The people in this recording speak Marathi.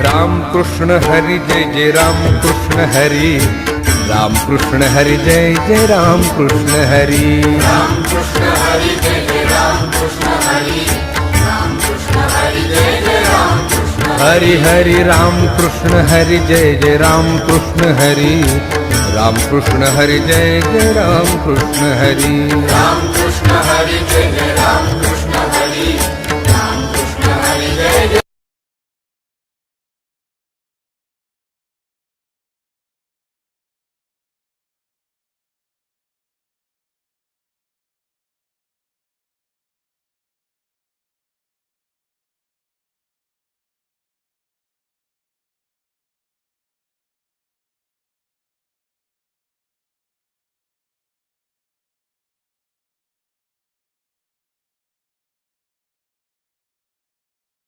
राम कृष्ण हरी जय जय राम कृष्ण हरी, राम कृष्ण हरी जय जय राम कृष्ण हरी, राम कृष्ण हरी जय जय राम कृष्ण हरी, राम कृष्ण हरी जय जय राम कृष्ण हरी हरी राम कृष्ण हरी जय जय राम कृष्ण हरी, राम कृष्ण हरी जय जय राम कृष्ण हरी, राम कृष्ण हरी जय जय राम कृष्ण हरी,